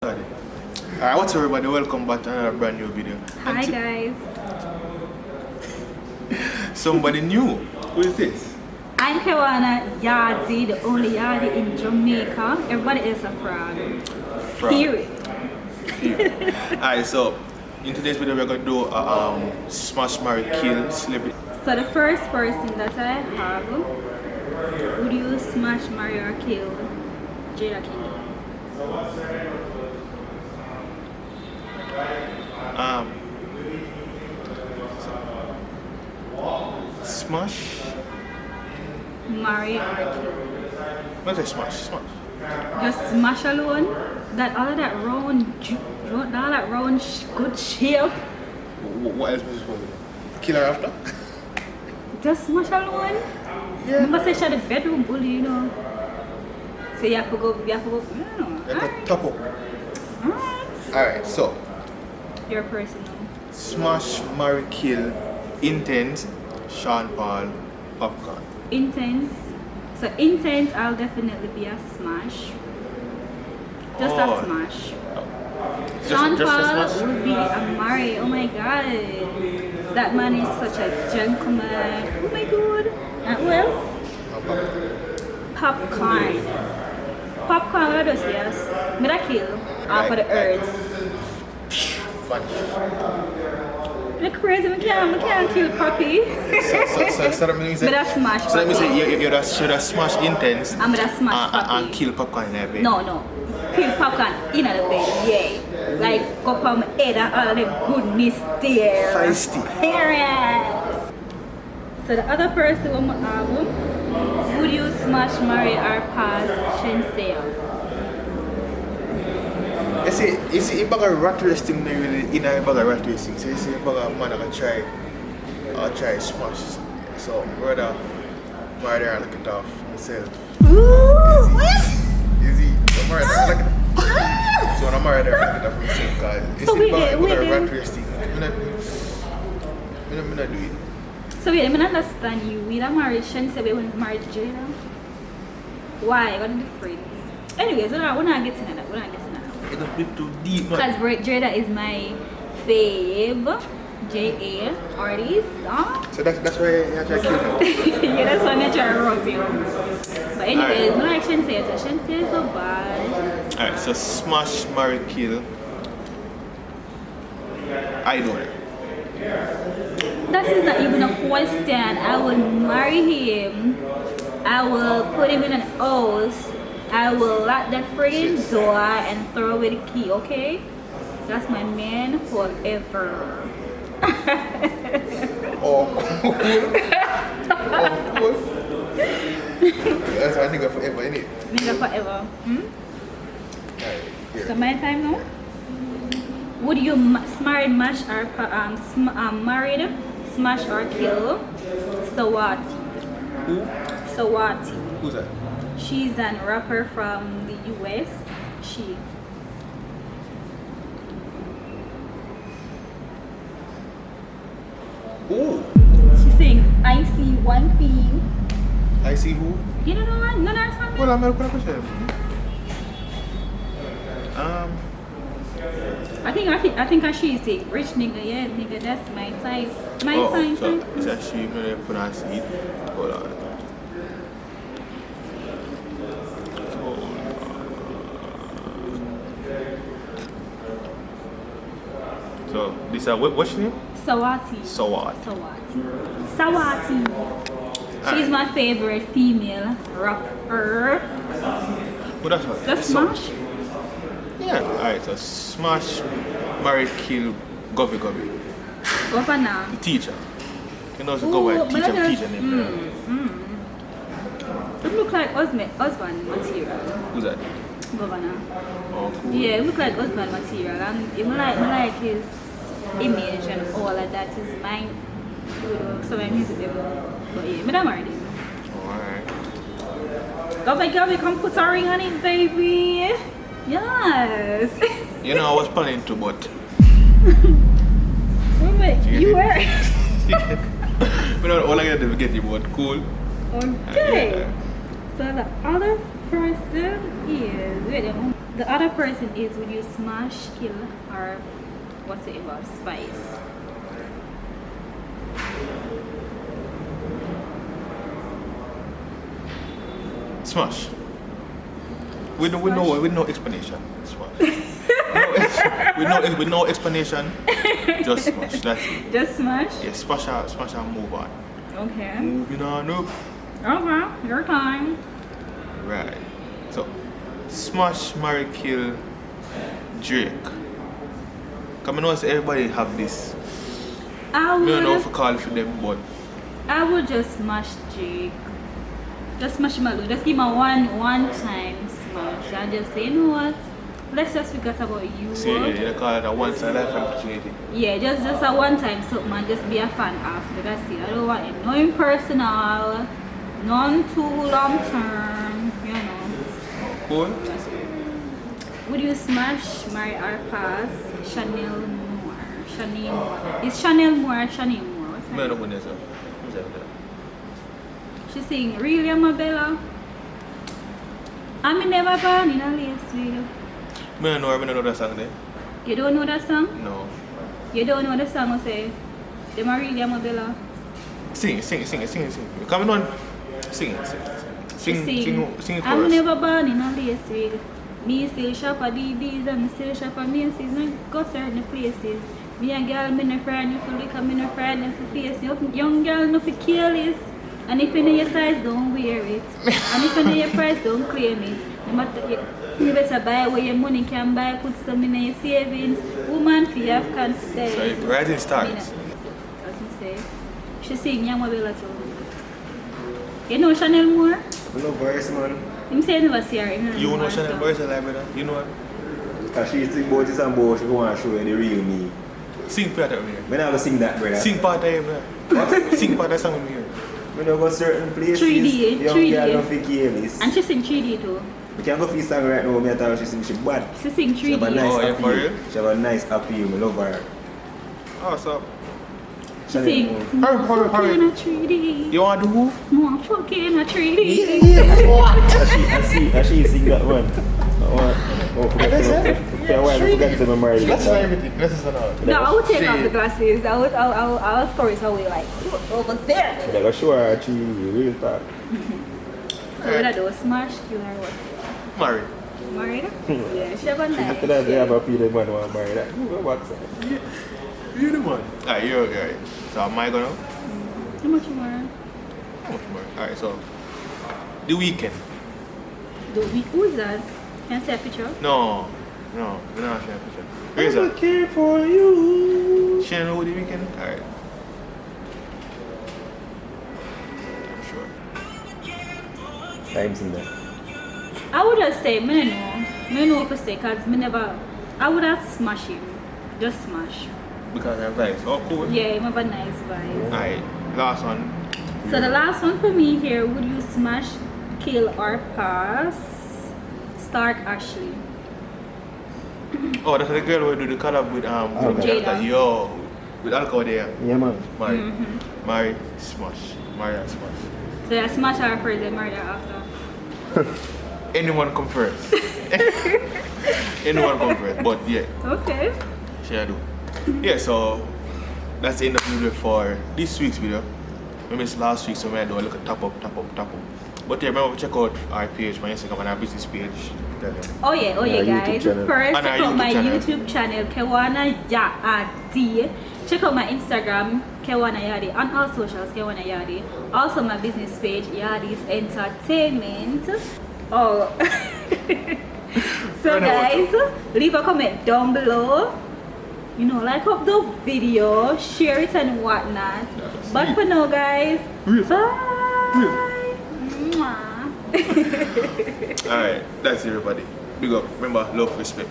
Alright, what's up everybody? Welcome back to another brand new video. Hi guys. Somebody new. Who is this? I'm Kewanna, yaady, the only yaady in Jamaica. Everybody is a fraud. Period. Alright, so in today's video we're gonna do a smash, marry, kill celebrity. So the first person that I have, would you smash, marry, or kill Jada King? Smash, marry or kill? what's a smash? Just smash alone? That all of that round good shape? What else was supposed to do? Kill her after? Just smash alone? Yeah. Remember say she had a bedroom bully, you know? So you have to go, I don't know. Like a top up. Alright, so Your personal. smash, marry, kill, intense, Sean Paul, popcorn. Intense. So intense, I'll definitely be a smash. Just a smash. Sean Just a Paul smash? would be a marry. Oh my god. That man is such a gentleman. Oh my god. And who else? Popcorn. Popcorn, what does yes? Me that kill. For the earth. Funny. Look crazy, we can't kill Poppy. So that means Me that smash so that means Poppy. you should have smash intense I'm gonna smash and Poppy. kill popcorn in there, babe. No. Kill popcorn in the bed, yeah. Like go on my head and all of the goodness there. Feisty. Period. So the other person on my album, would you smash, marry, or pass Shensei? You see, if I rat racing, really in a bag of rat racing, so you see, if I man, I can try smash. So, brother, why there, look it off myself. Ooh, what? Easy. I'm married there, look it off. So, when I'm married there, look it off myself, guys. You So see, if I rat racing, I'm not do it. So wait, I don't understand you. We don't marry Shensei when we married Jada. Why? What are the difference? Anyways, we're not getting into that. It's a bit too deep, man. Because Jada is my fave JA artist. So that's why you have to kill him. Yeah, that's why I try to roast you. But anyways, no like Shensei. So Shensei is so bad. Alright, so smash, marry, kill. I don't know. That is not even a question. I will marry him. I will put him in an house. I will lock that friggin' door and throw away the key, okay? That's my man forever. Oh, cool. That's my nigga forever, innit? Nigga forever. Alright, here. So my time now? Would you married, mash or married, smash or kill Sawati? Who? Sawati. Who's that? She's a rapper from the US. She. Ooh. She sing I see one thing. I see who? You don't know what? No, that's not Well, I'm not gonna question. I think she is a rich nigga, yeah, nigga, that's my type. My type. So is that she gonna pronounce it? Hold on. So this what's your name? Sawati. Sawati. She's my favorite female rapper. Well, that's what. Just smash? Yeah. Alright, so smash, marry, kill, Govy. Governor. The teacher. You know, so go by teacher name. It look like husband material. Who's that? Governor. Oh, cool. Yeah, it look like husband material. And even like his image and all of that is mine. So I'm using them. But yeah, I'm married him. Alright. Govy, come put a ring on it, baby. Yes. You know, I was planning to, but you were. we don't all I get to get you, but cool. Okay. So the other person is wait a moment. The other person is, would you smash, kill, or whatsoever, spice? Smash. With no explanation. Smash. with no explanation. Just smash. That's it. Just smash? Yeah, smash and move on. Okay. Moving on up. Okay, your time. Right. So, smash, marry, kill, Drake. Cause I know everybody have this. I I don't know would, if I call it for them, but I would just smash Jake. Just smash him alone. Just give him a one time smash and just say, you know what? Let's just forget about you. see, they call it a once in a lifetime opportunity. Yeah, just a one time something and just be a fan after. That's it. I don't want it. No impersonal, none too long term, you know. Cool? That's it. Would you smash, marry, or pass Chanel Moore? Chanel Moore. Is Chanel Moore or Chanel Moore? What's her I don't name? know who's that. She's saying, really, Amabella? I'm never born in a lace wig. I don't know that song there. You don't know that song? No. You don't know the song I say, them are really Amabella? Sing it. Come on. Sing it. Sing it I'm chorus. never born in a lace wig. Me still shop at DB's and me still shop at Macy's and go certain places. Me a girl, me no friend for liquor, me no friend for face. Young girl no for careless. And if you know your size, don't wear it. And if you know your price, don't claim it. No matter, you better buy where your money can buy, put some in your savings. Woman for you have confidence. Sorry, rising stars. As me say. She sing Young Mabella too. You know Chanel Moore? I love voice, man. Him say never see her in her You know Moore Chanel song. Boys alive, brother? You know what? Because she sing about this and about she go and show you the real me. Sing part of me. When I go sing that, brother. Sing part of it, brother. Sing part of song with me. When I go certain places, 3D, young 3D. girl don't feel careless. And she sing 3D too. We can go for song right now, me I tell her she sing she bad. She sing She have a 3D. nice Oh, yeah, for appeal. real? She have a nice appeal, I love her. Oh, so. She sing, Hurry. fucking a 3D. You want to do who? No, fucking a 3D. And she sing that one. Oh, forget to my marriage. That's not everything. This is another. No, I would take off the glasses. I would throw it away like over there. I go show her she real talk. So what I do? Smash, kill her, what? Married. Married? Yeah, she have a nice. After that, they have a few that man want to marry that. Who go back side? You're the one. Alright, you're right. So am I gonna? How much more? How much more? Alright, so the weekend. Who is that? Can I see a picture? No, we're not showing a picture. Where is I'm that? looking for you. She know the weekend? Alright. Sure. Times in there. I would have said, I know for say, cause me never. I would have smashed him, just smash. Because I'm nice. Oh, cool. Yeah, him have a nice vibe. Alright, last one. So the last one for me here, would you smash, kill, or pass? Stark Ashley. Oh, that's the girl who do the collab with Jada. Yo, with alcohol there. Yeah, man. Marry, smash. Marry and smash. So I smash her first, then murder after. Anyone come first. Anyone come first. But yeah, Okay. shall I do. Yeah, so that's the end of the video for this week's video. We missed last week, so we had to do a little top up. But yeah, remember check out our page, my Instagram and our business page. Oh yeah, Our guys. YouTube channel. First, And check our out my YouTube YouTube channel, Kewanna Yaady. Check out my Instagram, Kewanna Yaady, on all socials, Kewanna Yaady. Also my business page, Yaady's Entertainment. Oh. So guys, leave a comment down below. You know, like up the video, share it and whatnot. But for now, guys, bye. Mwah. Alright, that's everybody. Big up. Remember, love, respect.